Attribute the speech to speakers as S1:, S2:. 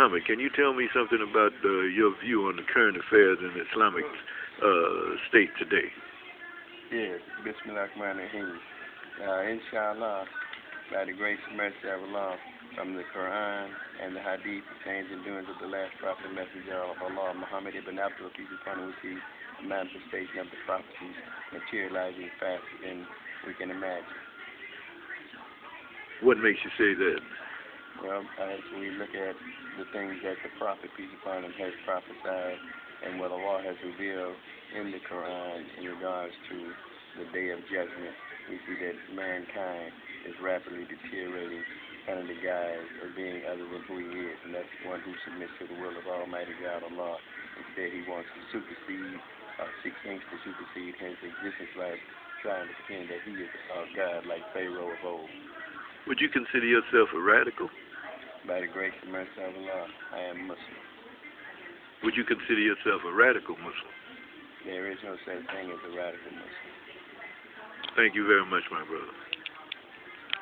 S1: Islamic. Can you tell me something about your view on the current affairs in the Islamic state today?
S2: Yes, Bismillahirrahmanirrahim. Inshallah, by the grace and mercy of Allah, from the Quran and the Hadith, the sayings and doings of the last prophet and messenger of Allah, Muhammad ibn Abdullah, peace upon him, we see the manifestation of the prophecies materializing faster than we can imagine.
S1: What makes you say that?
S2: Well, as we look at the things that the prophet, peace upon him, has prophesied and what Allah has revealed in the Quran in regards to the day of judgment, we see that mankind is rapidly deteriorating under the guise of being other than who he is, and that's one who submits to the will of Almighty God Allah. Instead, he wants to supersede, seeks to supersede his existence by trying to pretend that he is God like Pharaoh of old.
S1: Would you consider yourself a radical?
S2: By the grace and mercy of Allah, I am Muslim.
S1: Would you consider yourself a radical Muslim?
S2: There is no such thing as a radical Muslim.
S1: Thank you very much, my brother.